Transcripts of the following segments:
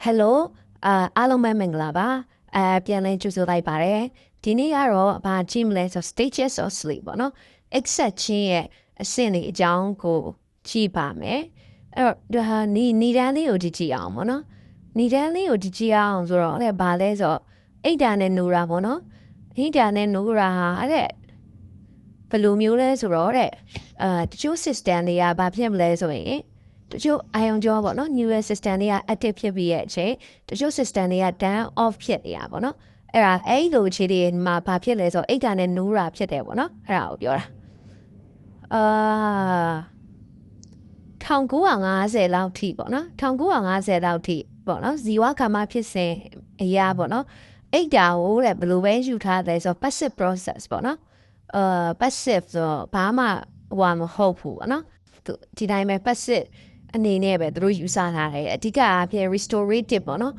Hello အားလုံးပဲမင်္ဂလာပါပြန်လည်ကြိုဆိုလိုက်ပါတယ်ဒီနေ့ကတော့ဘာကြည့်မလဲဆို stages of sleep ပေါ့နော် except ချင်းရဲ့အဆင့်တွေအကြောင်းကိုကြည့်ပါမယ်အဲ့တော့ဒါနီတန်းလေးကိုကြည့်အောင်ပေါ့နော်နီတန်းလေးကိုကြည့်အောင်ဆိုတော့အဲ့ဘာလဲဆိုအိတ်တာနဲ့နိုရာပေါ့နော်အိတ်တာနဲ့နိုရာဟာအဲ့ဘယ်လိုမျိုးလဲဆိုတော့တဲ့တချို့ system တွေကဘာဖြစ်မလဲဆိုရင်တချို့အာယုံကြောပေါ့နော် neural system တွေက active ဖြစ်ပြီးရဲ့အချိန်တချို့ system တွေက turn off ဖြစ်နေတာပေါ့နော်အဲ့လိုအခြေတွေမှာဘာဖြစ်လဲဆိုတော့အိတ်တာနဲ့နိုးတာဖြစ်တယ်ပေါ့နော်အဲ့ဒါကိုပြောတာ1950လောက်ထိပေါ့နော်1950လောက်ထိပေါ့နော်ဇီဝကမ္မဖြစ်စဉ်အရာပေါ့နော်အိတ်တာကိုတဲ့ဘယ်လိုပဲယူထားတယ်ဆိုတော့ passive process ပေါ့နော်passive ဆိုတော့ဘာမှဟိုမဟုတ်ဘူးပေါ့နော်ဒီတိုင်းပဲ passive အနေနဲ့ပဲသူတို့ယူဆထားတယ်အဓိကအဖြစ် restorative ပေါ့နော်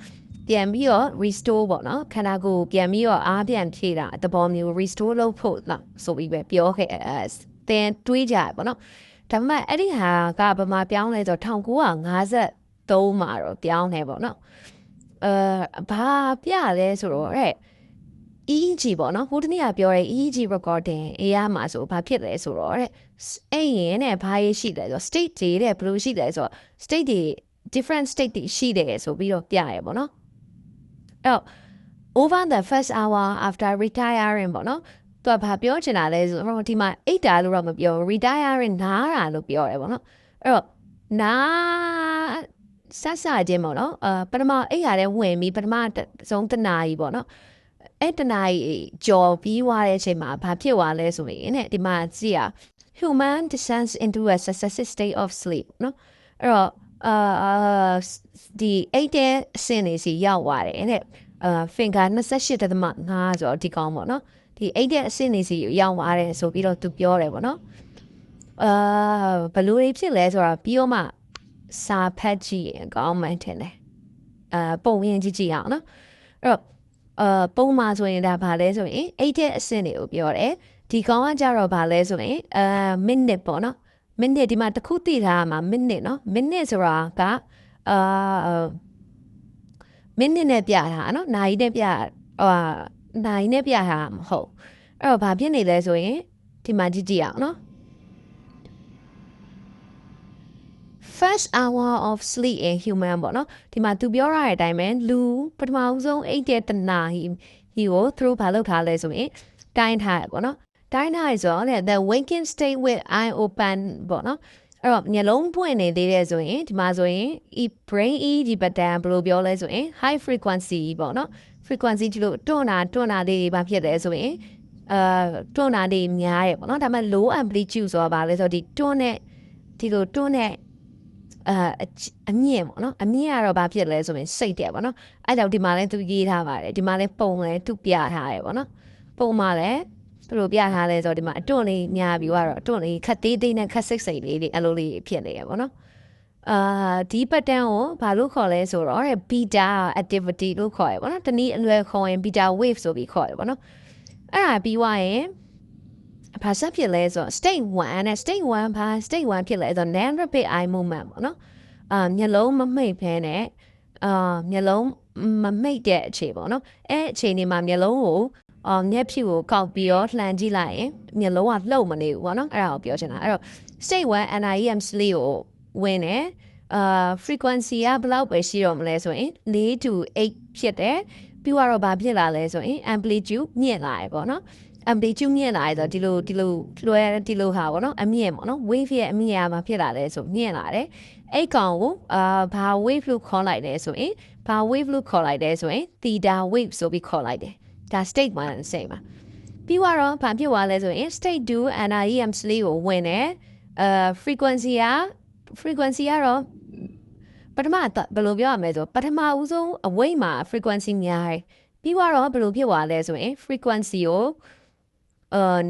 ပြန်ပြီးတော့ restore ပေါ့နော်ခန္ဓာကိုယ်ပြန်ပြီးတော့အားပြန်ဖြည့်တာသဘောမျိုး restore လုပ်ဖို့လားဆိုပြီးပဲပြောခဲ့သင်တွေးကြပေါ့နော်ဒါပေမဲ့အဲ့ဒီဟာကဘာမှပြောင်းလဲဆို1953မှာတော့ပြောင်းနေပေါ့နော်ဘာပြလဲဆိုတော့တဲ့ EEG ပေါ့နော်ဟိုတနေ့ကပြောတဲ့ EEG recording အေးရမှာဆိုဘာဖြစ်လဲဆိုတော့တဲ့အဲ့ရင်နဲ့ဘာရရှိလဲဆို state တွေတဲ့ဘယ်လိုရှိလဲဆို state တွေ different state တွေရှိတယ်ဆိုပြီးတော့ပြရပေါ့နော်အဲ့ over the first hour after retiring ပေါ့နော်သူကဘာပြောချင်တာလဲဆိုတော့ဒီမှာအိတ်တာလို့တော့မပြော retiring နားတာလို့ပြောတယ်ပေါ့နော်အဲ့တော့နားဆက်စားခြင်းပေါ့နော်ပထမအိတ်ရတဲ့ဝင်ပြီးပထမဆုံးတနာကြီးပေါ့နော်အဲ့တနာကြီးကြော်ပြီးွားတဲ့အချိန်မှာဘာဖြစ်သွားလဲဆိုရင်တဲ့ဒီမှာကြည့်ရ human descends into a successive state of sleep နော်အဲ့တော့ဒီအိတ်တဲ့အဆင့်လေးစီရောက်သွားတယ်တဲ့finger 28.5ဆိုတော့ဒီကောင်းပေါ့နော်ဒီအိတ်တဲ့အဆင့်လေးစီရောက်သွားတယ်ဆိုပြီးတော့သူပြောတယ်ပေါ့နော်ဘလူတွေဖြစ်လဲဆိုတာပြီးတော့မှစာဖတ်ကြည့်ရင်ကောင်းမှန်းထင်တယ်ပုံရင်းကြည့်အောင်နော်အဲ့တော့ပုံမှာဆိုရင်ဒါဘာလဲဆိုရင်အိတ်တဲ့အဆင့်တွေကိုပြောတယ်ဒီကောင်ကကြတော့ဘာလဲဆိုရင်minute ပေါ့နော် minute ဒီမှာတစ်ခုသိထားမှာ minute နော် minute ဆိုတာကminute နဲ့ပြတာနော်နာရီနဲ့ပြနာရီနဲ့ပြတာမဟုတ်အဲ့တော့ဘာဖြစ်နေလဲဆိုရင်ဒီမှာကြည့်အောင်နော် first hour of sleep in human ပေါ့နော်ဒီမှာသူပြောရတဲ့အတိုင်းပဲလူပထမဆုံးအိတ်တဲ့တနာဟီကို through ဘာလုပ်ထားလဲဆိုရင်တိုင်းထားပေါ့နော်တိုင်းထားရဆိုတော့ the waking state with eye open ပေါ့နော်အဲ့တော့မျက်လုံးပွင့်နေသေးတယ်ဆိုရင်ဒီမှာဆိုရင် brain EEG pattern ဘယ်လိုပြောလဲဆိုရင် high frequency ပေါ့နော် frequency ဒီလိုတွန်းတာလေးတွေဘာဖြစ်လဲဆိုရင်တွန်းတာတွေများတယ်ပေါ့နော်ဒါပေမဲ့ low amplitude ဆိုတာဘာလဲဆိုတော့ဒီတွန်းတဲ့ဒီလိုတွန်းတဲ့အမြင့်ပေါ့နော်အမြင့်ကတော့ဘာဖြစ်လဲဆိုရင်စိတ်တယ်ပေါ့နော်အဲ့တော့ဒီမှာလည်းသူရေးထားပါတယ်ဒီမှာလည်းပုံလည်းသူပြထားတယ်ပေါ့နော်ပုံမှာလည်းသူတို့ပြထားလဲဆိုတော့ဒီမှာအတွန့်လေးများပြီးတော့အတွန့်လေးခက်သေးနဲ့ခက်စိတ်လေးတွေအဲ့လိုလေးဖြစ်နေရပေါ့နော်ဒီပတ်တန်းကိုဘာလို့ခေါ်လဲဆိုတော့ beta activity လို့ခေါ်ရပေါ့နော်တနည်းအလွယ်ခေါ်ရင် beta wave ဆိုပြီးခေါ်ရပေါ့နော်အဲ့ဒါပြီးွားရင်ဘာဆက်ဖြစ်လဲဆိုတော့ state 1နဲ့ state 1ဘာ state 1ဖြစ်လဲဆိုတော့ non rapid eye movement ပေါ့နော်မျက်လုံးမမိတ်ဖဲနဲ့မျက်လုံးမမိတ်တဲ့အခြေပေါ့နော်အဲ့အခြေအနေမှာမျက်လုံးကိုမျက်ဖြူကိုကောက်ပြီးတော့လှန်ကြည့်လိုက်ရင်မျက်လုံးကလှုပ်မနေဘူးပေါ့နော်အဲ့ဒါကိုပြောချင်တာအဲ့တော့ state 1 NIEM sleep ကိုဝင်တယ်frequency ကဘယ်လောက်ပဲရှိတော့မလဲဆိုရင်4 to 8ဖြစ်တယ်ပြီးတော့ဘာဖြစ်လာလဲဆိုရင် amplitude မြင့်လာတယ်ပေါ့နော်amplitude မြင့်လာတယ်ဆိုတော့ဒီလိုဟာပေါ့နော်အမြင့်ပေါ့နော် wave ရဲ့အမြင့်ကဘာဖြစ်လာလဲဆိုမြင့်လာတယ်အဲ့ကောင်ကိုဘာ wave လို့ခေါ်လိုက်လဲဆိုရင်ဘာ wave လို့ခေါ်လိုက်လဲဆိုရင် theta wave ဆိုပြီးခေါ်လိုက်တယ်ဒါ state 1စိတ်ပါပြီးတော့ဘာဖြစ်သွားလဲဆိုရင် state 2 NIEM sleep ကိုဝင်တယ်frequency ကတော့ပထမဘယ်လိုပြောရမလဲဆိုပထမဦးဆုံးအဝိတ်မှာ frequency များတယ်ပြီးတော့ဘယ်လိုဖြစ်သွားလဲဆိုရင် frequency ကို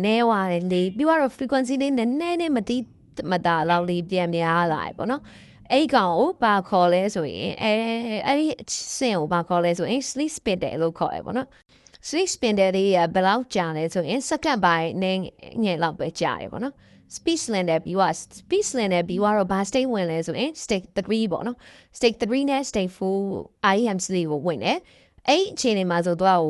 နဲသွားတယ်လေပြီးတော့ frequency လေးနည်းနည်းမတိမတာလောက်လေးပြန်များလာတယ်ပေါ့နော်အဲ့ကောင်ကိုဘာခေါ်လဲဆိုရင်အဲ့ဒီစင်ကိုဘာခေါ်လဲဆိုရင် sleep spindle လို့ခေါ်ရပေါ့နော် sleep spindle လေးကဘယ်လောက်ကြာလဲဆိုရင်စက္ကန့်ပိုင်းနဲ့ငယ်လောက်ပဲကြာတယ်ပေါ့နော် speech lane နဲ့ပြီးွား speech lane နဲ့ပြီးွားတော့ဘာ state ဝင်လဲဆိုရင် state 3ပေါ့နော် state 3နဲ့ state 4 IEM sleep ကိုဝင်တယ်အဲ့အခြေအနေမှာဆိုတော့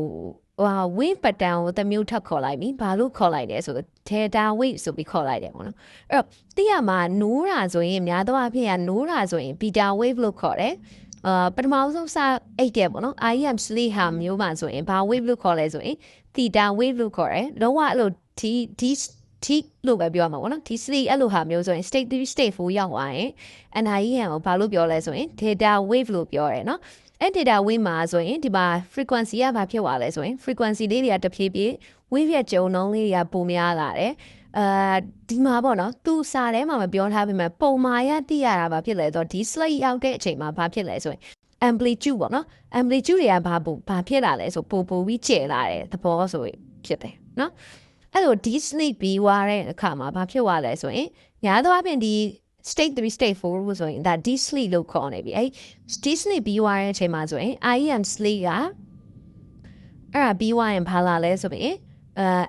wave pattern ကိုတစ်မျိုးထပ်ခေါ်လိုက်ပြီဘာလို့ခေါ်လိုက်လဲဆိုတော့ theta wave ဆိုပြီးခေါ်လိုက်တယ်ပေါ့နော်အဲ့တော့တိရမှာနိုးတာဆိုရင်များသောအားဖြင့်နိုးတာဆိုရင် beta wave လို့ခေါ်တယ်ပထမဆုံးစအိတ်တယ်ပေါ့နော် IEM sleep ဟာမျိုးပါဆိုရင်ဘာ wave လို့ခေါ်လဲဆိုရင် theta wave လို့ခေါ်တယ်လုံးဝအဲ့လိုဒီလို့ပဲပြောမှာပေါ့နော်ဒီ sleep အဲ့လိုဟာမျိုးဆိုရင် state 3 state 4ရောက်သွားရင် NIEM ကိုဘာလို့ပြောလဲဆိုရင် theta wave လို့ပြောတယ်နော်အဲ့ data wave မှာဆိုရင်ဒီမှာ frequency ကဘာဖြစ်သွားလဲဆိုရင် frequency လေးတွေကတဖြည်းဖြည်း wave ရဲ့ကျုံနှုန်းလေးတွေကပိုများလာတယ်ဒီမှာပေါ့နော်သူစာထဲမှာမပြောထားပေမဲ့ပုံမှန်ရသိရတာဘာဖြစ်လဲဆိုတော့ဒီ slide ရောက်တဲ့အချိန်မှာဘာဖြစ်လဲဆိုရင် amplitude ပေါ့နော် amplitude တွေကဘာဖြစ်လာလဲဆိုပိုပြီးကျယ်လာတယ်သဘောဆိုဖြစ်တယ်နော်အဲ့လိုဒီ slide ပြီးွားတဲ့အခါမှာဘာဖြစ်သွားလဲဆိုရင်ညာတော့အပြင်ဒီstate 3 state 4လို့ဆိုရင်ဒါ deep sleep လို့ခေါ်နေပြီအဲ့ deep sleep ပြီးွားတဲ့အချိန်မှာဆိုရင် IEM sleep ကအဲ့ဒါပြီးွားရင်ဘာလာလဲဆိုရင်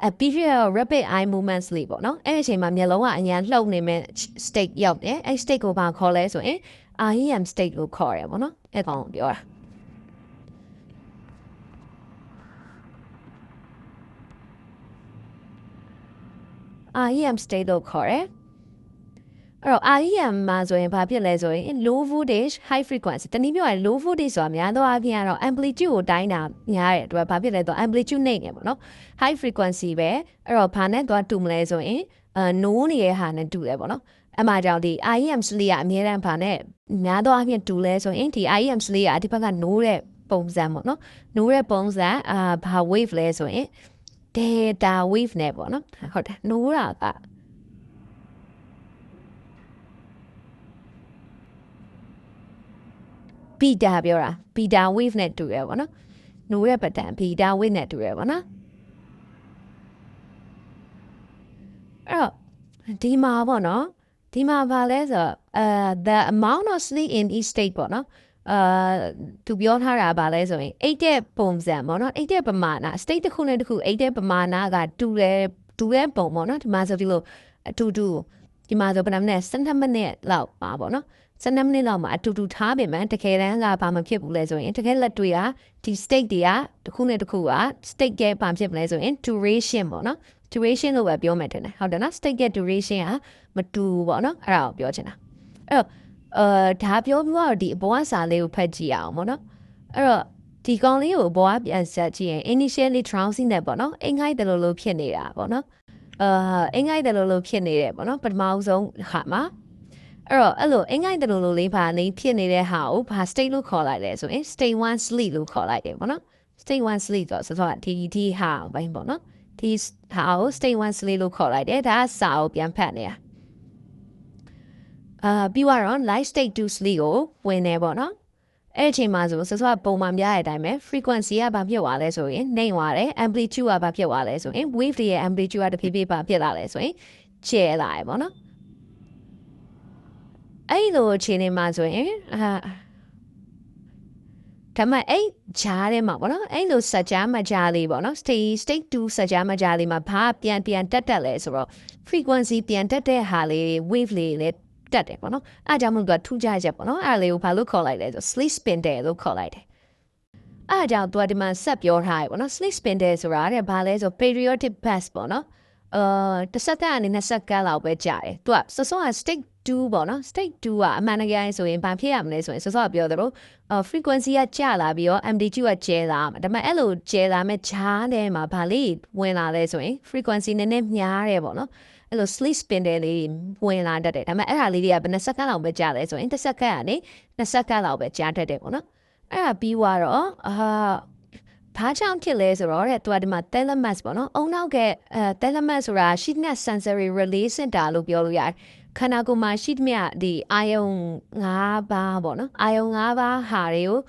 a period of rapid eye movement sleep ပေါ့နော်အဲ့ဒီအချိန်မှာမျက်လုံးကအញ្ញလှုပ်နေမဲ့ state ရောက်တယ်အဲ့ state ကိုဘာခေါ်လဲဆိုရင် IEM state လို့ခေါ်ရပေါ့နော်အဲ့ကောင်ပြောတာIEM state လို့ခေါ်တယ်အဲ့တော့ IEM မှာဆိုရင်ဘာဖြစ်လဲဆိုရင် low voltage high frequency တနည်းပြောရင် low voltage ဆိုတာများသောအားဖြင့်ကတော့ amplitude ကိုတိုင်းတာများတယ်သူကဘာဖြစ်လဲဆိုတော့ amplitude နှိမ့်နေပေါ့နော် high frequency ပဲအဲ့တော့ဘာနဲ့သွားတူမလဲဆိုရင်နိုးနေတဲ့ဟာနဲ့တူတယ်ပေါ့နော်အမှကြောင့်ဒီ IEM sleep ကအများတန်းဘာနဲ့များသောအားဖြင့်တူလဲဆိုရင်ဒီ IEM sleep ကဒီဘက်ကနိုးတဲ့ပုံစံပေါ့နော်နိုးတဲ့ပုံစံဘာ wave လဲဆိုရင် delta wave နဲ့ပေါ့နော်ဟုတ်တယ်နိုးတာကbeta ပြောတာ beta wave နဲ့တူရပါတော့။နိုးရဲ့ pattern beta wave နဲ့တူရပါနော်။အဲ့တော့ဒီမှာပေါ့နော်။ဒီမှာဘာလဲဆိုthe amount of sleep in each state ပေါ့နော်။သူပြောထားတာဘာလဲဆိုရင်အိတ်တဲ့ပုံစံပေါ့နော်။အိတ်တဲ့ပမာဏ state တစ်ခုနဲ့တစ်ခုအိတ်တဲ့ပမာဏကတူတဲ့ပုံပေါ့နော်။ဒီမှာဆိုဒီလိုအတူဒီမှာဆိုဘယ်နှမိနစ်12မိနစ်လောက်ပါပေါ့နော်12မိနစ်လောက်မှာအတူထားပေမဲ့တကယ်တမ်းကဘာမှဖြစ်ဘူးလဲဆိုရင်တကယ်လက်တွေကဒီ state တွေကတစ်ခုနဲ့တစ်ခုက state ကဘာဖြစ်မလဲဆိုရင် duration ပေါ့နော် duration လို့ပဲပြောမယ်တင်တယ်ဟုတ်တယ်နော် state က duration ကမတူပေါ့နော်အဲ့ဒါကိုပြောချင်တာအဲ့တော့ဒါပြောပြီးတော့ဒီအပေါ်ကစာလေးကိုဖတ်ကြည့်အောင်ပေါ့နော်အဲ့တော့ဒီကောင်လေးကိုအပေါ်ကပြန်ဆက်ကြည့်ရင် initially drowsy နဲ့ပေါ့နော်အင်္ဂိုက်တယ်လို့ဖြစ်နေတာပေါ့နော်အင်္ဂိုက်တယ်လို့ဖြစ်နေတယ်ပေါ့နော်ပထမဆုံးဟာမှာအဲ့လိုအင်္ဂိုက်တယ်လို့လေးပါနေဖြစ်နေတဲ့ဟာကိုဘာ state လို့ခေါ်လိုက်လဲဆိုရင် state 1 sleep လို့ခေါ်လိုက်တယ်ပေါ့နော် state 1 sleep ဆိုတော့ဒီဟာဘိုင်းပေါ့နော်ဒီဟာကို state 1 sleep လို့ခေါ်လိုက်တယ်ဒါကစာကိုပြန်ဖတ်နေတာပြီးတော့ light state 2 sleep ကိုဝင်နေပေါ့နော်အဲ့အချိန်မှာဆိုပုံမှန်ပြရတဲ့အတိုင်းပဲ frequency ကဘာဖြစ်သွားလဲဆိုရင်နှိမ့်သွားတယ် amplitude ကဘာဖြစ်သွားလဲဆိုရင် wave တွေရဲ့ amplitude ကတဖြည်းဖြည်းဘာဖြစ်လာလဲဆိုရင်ကျဲလာတယ်ပေါ့နော်အဲ့လိုအခြေအနေမှာဆိုရင်ဒါမှအဲ့ဂျားထဲမှာပေါ့နော်အဲ့လိုစက်ကြားမကြားလေးပေါ့နော် state 2စက်ကြားမကြားလေးမှာဘာပြန်တက်လဲဆိုတော့ frequency ပြန်တက်တဲ့ဟာလေး wave လေးလည်းတက်တယ်ပေါ့နော်အဲ့ကြောင့်မို့သူကထူးခြားချက်ပေါ့နော်အဲ့လေးကိုဘာလို့ခေါ်လိုက်လဲဆို sleep spindle လို့ခေါ်လိုက်တယ်အဲ့ကြောင့်သူကဒီမှာဆက်ပြောထားရပေါ့နော် sleep spindle ဆိုတာတဲ့ဘာလဲဆို periodic burst ပေါ့နော်တစ်စက္ကန့်နဲ့20စက္ကန့်လောက်ပဲကြာတယ်သူကစောက state 2ပေါ့နော် state 2ကအမှန်တကယ်ဆိုရင်ဘာဖြစ်ရမလဲဆိုရင်စောပြောသလိုfrequency ကကျလာပြီးတော့ amplitude ကကျဲလာမှာဒါပေမဲ့အဲ့လိုကျဲလာမဲ့ဂျားထဲမှာဘာလေးဝင်လာလဲဆိုရင် frequency နည်းနည်းများတယ်ပေါ့နော်အဲ့လို sleep spindle လေးဝင်လာတတ်တယ်ဒါပေမဲ့အဲ့ဒါလေးတွေကဘယ်နှစက္ကန့်လောက်ပဲကြာလဲဆိုရင်တစ်စက္ကန့်ကနေ2စက္ကန့်လောက်ပဲကြာတတ်တယ်ပေါ့နော်အဲ့ဒါပြီးတော့ဘာကြောင့်ဖြစ်လဲဆိုတော့တဲ့သူကဒီမှာ thalamus ပေါ့နော်အုံနောက်ကthalamus ဆိုတာ sheath sensory relay center လို့ပြောလို့ရတယ်ခန္ဓာကိုယ်မှာရှိသမျှဒီအာယုံ5ပါးပေါ့နော်အာယုံ5ပါးဟာတွေကို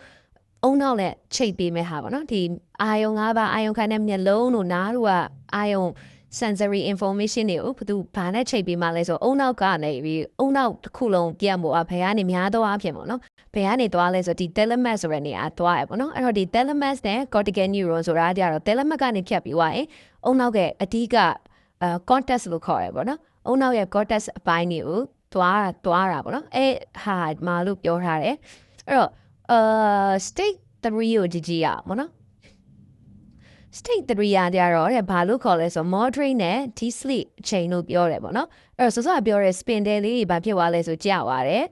အုံနောက်နဲ့ချိတ်ပေးမဲ့ဟာပေါ့နော်ဒီအာယုံ5ပါးအာယုံခန္ဓာမျက်လုံးတို့နားတို့ကအာယုံ sensory information တွေကိုဘာနဲ့ချိတ်ပေးမှလဲဆိုအုံနောက်ကနေပြီးအုံနောက်တစ်ခုလုံးပြတ်မို့ဘယ်ကနေများသောအားဖြင့်ပေါ့နော်ဘယ်ကနေသွားလဲဆိုဒီ thalamus ဆိုတဲ့နေရာသွားရပေါ့နော်အဲ့တော့ဒီ thalamus နဲ့ cortical neuron ဆိုတာကြတော့ thalamus ကနေဖြတ်ပြီးသွားရင်အုံနောက်ကအဓိကcontext လို့ခေါ်ရပေါ့နော် အုံနောက်ရဲ့ cortex အပိုင်းတွေကိုတွားတာပေါ့နော်ဟာမာလို့ပြောထားတယ်အဲ့တော့state 3ကိုကြည့်ရအောင်ပေါ့နော် state 3ရာကြတော့တဲ့ဘာလို့ခေါ်လဲဆို moderate နဲ့ deep sleep အချိန်လို့ပြောတယ်ပေါ့နော်အဲ့တော့စောပြောတဲ့ spindle လေးဘာဖြစ်သွားလဲဆိုကြာသွားတယ်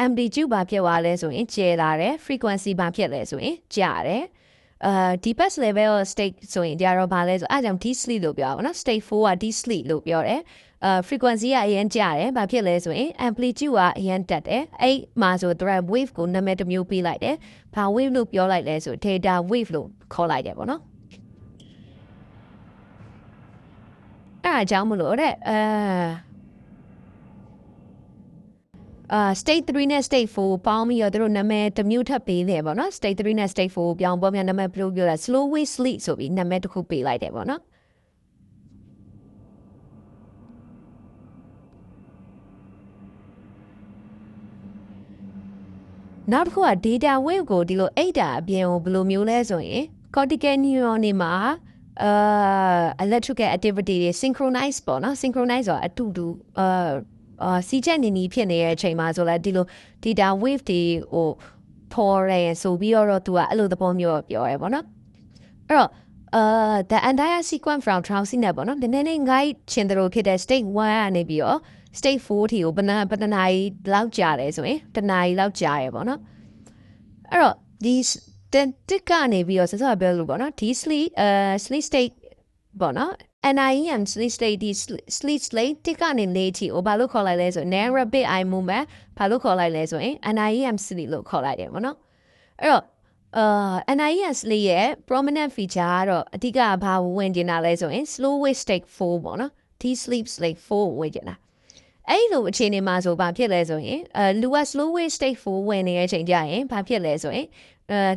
amplitude ဘာဖြစ်သွားလဲဆိုရင်ကျဲလာတယ် frequency ဘာဖြစ်လဲဆိုရင်ကြာတယ်deepest level state ဆိုရင်ကြတော့ဘာလဲဆိုအဲ့ကြောင့် deep sleep လို့ပြောတာပေါ့နော် state 4က deep sleep လို့ပြောတယ်frequency ကအရင်ကြာတယ်ဘာဖြစ်လဲဆိုရင် amplitude ကအရင်တက်တယ်အဲ့မှာဆို thread wave ကိုနာမည်တစ်မျိုးပေးလိုက်တယ်ဘာ wave လို့ပြောလိုက်လဲဆို theta wave လို့ခေါ်လိုက်တယ်ပေါ့နော်အဲ့အကြောင်းမလို့တဲ့state 3နဲ့ state 4ပေါင်းပြီးတော့တို့နာမည်တစ်မျိုးထပ်ပေးတယ်ပေါ့နော် state 3နဲ့ state 4ပြောင်းပေါ်မြန်နာမည်ပြောတာ slow wave sleep ဆိုပြီးနာမည်တစ်ခုပေးလိုက်တယ်ပေါ့နော်နောက်တစ်ခုက data wave ကိုဒီလိုအိတ်တာအပြင်ကိုဘယ်လိုမျိုးလဲဆိုရင် cortical neuron တွေမှာelectrical activity တွေ synchronize ပေါ့နော် synchronize ဆိုတာအတူတူစီချက်နေဖြစ်နေတဲ့အချိန်မှာဆိုလဲဒီလို data wave တွေဟိုပေါ်ရဲဆိုပြီးတော့သူကအဲ့လိုသဘောမျိုးပြောရဲပေါ့နော်အဲ့တော့the entire sequence from drowsy နဲ့ပေါ့နော်ဒီနေ့ guide ချင်တယ်ဖြစ်တဲ့ state 1ကနေပြီးတော့ state 4ထိကိုဘယ်နှစ်နာရီလောက်ကြာတယ်ဆိုရင်တစ်နာရီလောက်ကြာရပေါ့နော်အဲ့တော့ဒီတစ်ကနေပြီးတော့စစောပြောလို့ပေါ့နော်ဒီ sleep state ပေါ့နော် NIEM sleep state ဒီ sleep state တစ်ကနေနေထိကိုဘာလို့ခေါ်လိုက်လဲဆိုရင် non rapid eye movement ဘာလို့ခေါ်လိုက်လဲဆိုရင် NIEM sleep လို့ခေါ်လိုက်တယ်ပေါ့နော်အဲ့တော့NIEM sleep ရဲ့ prominent feature ကတော့အဓိကဘာဝင်ကျင်တာလဲဆိုရင် slow wave state 4ပေါ့နော်ဒီ sleep state 4ဝင်ကျင်တာအဲ့လိုအခြေအနေမှာဆိုဘာဖြစ်လဲဆိုရင်လူက slow wave state 4ဝင်နေတဲ့အချိန်ကျရင်ဘာဖြစ်လဲဆိုရင်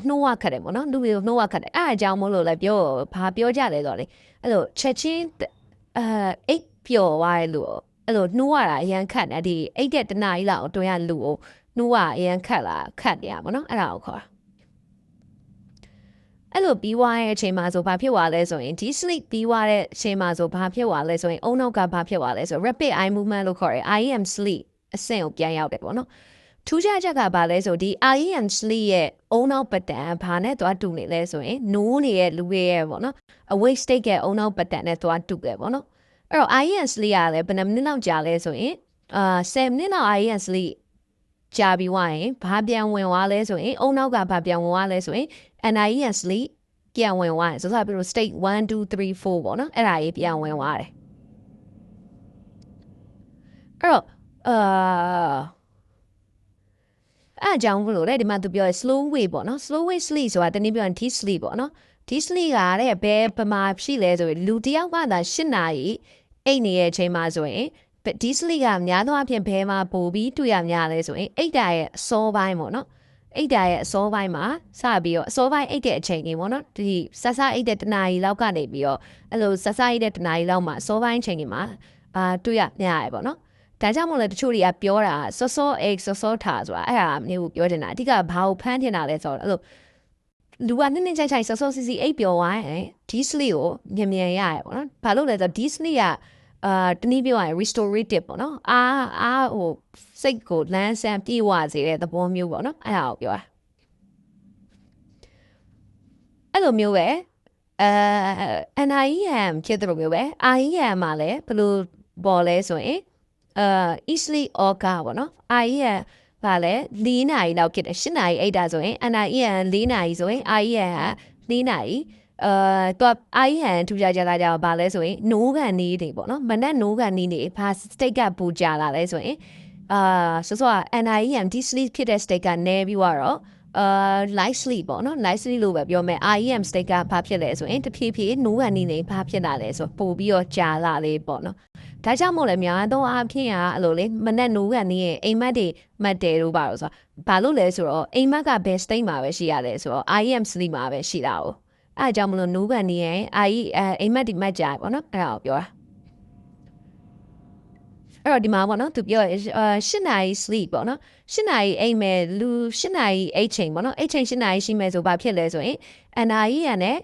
နှိုးဝခတ်တယ်ပေါ့နော်လူတွေကိုနှိုးဝခတ်တယ်အဲ့အကြောင်းမို့လို့လည်းဘာပြောကြလဲဆိုတော့လေအဲ့လိုချက်ချင်းအိတ်ပျော်သွားတယ်လို့အဲ့လိုနှိုးရတာအရန်ခတ်တယ်ဒီအိတ်တဲ့တနားကြီးလောက်အတွင်းကလူကိုနှိုးရအရန်ခတ်နေရပါတော့အဲ့ဒါကိုခေါ်အဲ့လိုပြီးသွားတဲ့အချိန်မှာဆိုဘာဖြစ်သွားလဲဆိုရင်ဒီ sleep ပြီးသွားတဲ့အချိန်မှာဆိုဘာဖြစ်သွားလဲဆိုရင်အုံနောက်ကဘာဖြစ်သွားလဲဆို rapid eye movement လို့ခေါ်တယ် IEM sleep အဆင့်ကိုပြန်ရောက်တယ်ပေါ့နော်ထူးခြားချက်ကဘာလဲဆိုဒီ IEM sleep ရဲ့အုံနောက်ပတ်တန်ဘာနဲ့သွားတူနေလဲဆိုရင်နိုးနေတဲ့လူတွေရဲ့ပေါ့နော် awake state ရဲ့အုံနောက်ပတ်တန်နဲ့သွားတူတယ်ပေါ့နော်အဲ့တော့ IEM sleep ကလည်းဘယ်နှမိနစ်လောက်ကြာလဲဆိုရင်10မိနစ်လောက် IEM sleep ကြာပြီးွားရင်ဘာပြန်ဝင်သွားလဲဆိုရင်အုံနောက်ကဘာပြန်ဝင်သွားလဲဆိုရင် NIEM sleep ပြန်ဝင်သွားတယ်ဆိုတော့ပြီးတော့ state 1 2 3 4ပေါ့နော်အဲ့ဒါကြီးပြန်ဝင်သွားတယ်အဲ့တော့အဲ့အကြောင်းဘလို့လေဒီမှာသူပြော slow wave ပေါ့နော် slow wave sleep ဆိုတာတနည်းပြောရင် deep sleep ပေါ့နော် deep sleep ကတဲ့ဘယ်ပမာရှိလဲဆိုရင်လူတယောက်ကသာ8နာရီအိတ်နေတဲ့အချိန်မှာဆိုရင်deep sleep ကများသောအားဖြင့်ဘယ်မှာပိုပြီးတွေ့ရများလဲဆိုရင်အိတ်တာရဲ့အစောပိုင်းပေါ့နော်အိတ်တာရဲ့အစောပိုင်းမှာစပြီးတော့အစောပိုင်းအိတ်တဲ့အချိန်ကြီးပေါ့နော်ဒီဆဆအိတ်တဲ့တနာရီလောက်ကနေပြီးတော့အဲ့လိုဆဆအိတ်တဲ့တနာရီလောက်မှာအစောပိုင်းအချိန်ကြီးမှာတွေ့ရများရပေါ့နော်ဒါကြောင့်မို့လဲတချို့တွေကပြောတာစောအိတ်စောထားဆိုတာအဲ့ဒါမျိုးပြောနေတာအဓိကဘာကိုဖမ်းထင်တာလဲဆိုတော့အဲ့လိုလူကနည်းချိုင်စောစီအိတ်ပြောသွားရင်ဒီ sleep ကိုမြန်ရရပေါ့နော်ဘာလို့လဲဆိုတော့ဒီ sleep ကတနည်းပြောရရင် restorative ပေါ့နော်ဟိုစိတ်ကိုလန်းဆန်းပြေဝစေတဲ့သဘောမျိုးပေါ့နော်အဲ့ဒါကိုပြောတာအဲ့လိုမျိုးပဲNIEM ဖြစ်တယ်လို့မျိုးပဲ IEM မှာလည်းဘယ်လိုပေါ်လဲဆိုရင်easily orga ပေါ့နော် IEM ပါလဲ4နာရီလောက်ဖြစ်တယ်8နာရီအိတ်တာဆိုရင် NIEM 4နာရီဆိုရင် IEM က4နာရီသူက IEM ထူကြတာကြပါလဲဆိုရင်နိုးကန်နေတယ်ပေါ့နော်မနက်နိုးကန်နေဘာ state ကပူကြလာလဲဆိုရင်ဆို NIEM deep sleep ဖြစ်တဲ့ state ကနေပြီးတော့light sleep ပေါ့နော် light sleep လို့ပဲပြောမယ် IEM state ကဘာဖြစ်လဲဆိုရင်တဖြည်းဖြည်းနိုးကန်နေဘာဖြစ်လာလဲဆိုပို့ပြီးတော့ကြာလာလေပေါ့နော်ဒါကြောင့်မို့လဲများတော့အဖြစ်ရအဲ့လိုလေမနက်နိုးကန်နေရင်အိမ်မက်တွေမှတ်တယ်လို့ပါလို့ဆိုဘာလို့လဲဆိုတော့အိမ်မက်ကဘယ် state မှာပဲရှိရတယ်ဆိုတော့ IEM sleep မှာပဲရှိတာ哦အဲ့ကြောင့်မလို့နိုးကန်နေရင်အိမ်မက်ဒီမက်ကြာပေါ့နော်အဲ့ဒါကိုပြောတာအဲ့တော့ဒီမှာပေါ့နော်သူပြော8နာရီ sleep ပေါ့နော်8နာရီအိမ်မယ်လူ8နာရီအိတ်ချိန်ပေါ့နော်အိတ်ချိန်8နာရီရှိမယ်ဆိုဘာဖြစ်လဲဆိုရင် NIEM နဲ့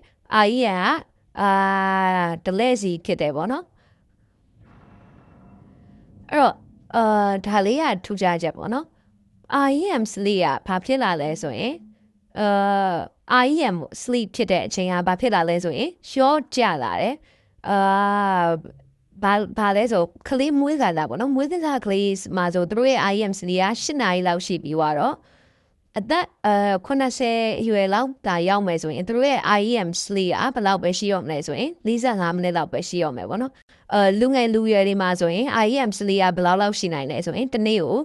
IEM ကdelay စီဖြစ်တယ်ပေါ့နော် အဲ့တော့ဒါလေးကထူးခြားချက်ပေါ့နော် REM sleep ကဘာဖြစ်လာလဲဆိုရင်REM sleep ဖြစ်တဲ့အချိန်ကဘာဖြစ်လာလဲဆိုရင် short ကျလာတယ်ဘာလဲဆိုကလေးမွေးခါလာပေါ့နော်မွေးခါကလေးမှာဆိုသူတို့ရဲ့ REM sleep က8နာရီလောက်ရှိပြီးတော့အသက်80ရွယ်လောက်တာရောက်မယ်ဆိုရင်သူတို့ရဲ့ REM sleep ကဘယ်လောက်ပဲရှိရမလဲဆိုရင်45မိနစ်လောက်ပဲရှိရမယ်ပေါ့နော်လူငယ်လူရွယ်တွေမှာဆိုရင် IEM sleep ကဘယ်လောက်ရှိနိုင်လဲဆိုရင်တစ်နေ့ကို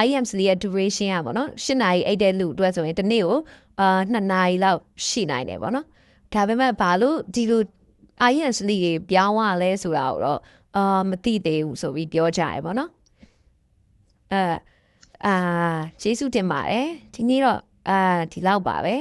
IEM sleep ရဲ့ duration อ่ะပေါ့နော်8နာရီအိပ်တဲ့လူအတွက်ဆိုရင်တစ်နေ့ကို2နာရီလောက်ရှိနိုင်တယ်ပေါ့နော်ဒါပေမဲ့ဘာလို့ဒီလို IEM sleep ကြီးပြောင်းရလဲဆိုတာကိုတော့မသိသေးဘူးဆိုပြီးပြောကြရပေါ့နော်ကျေးဇူးတင်ပါတယ်ဒီနေ့တော့ဒီလောက်ပါပဲ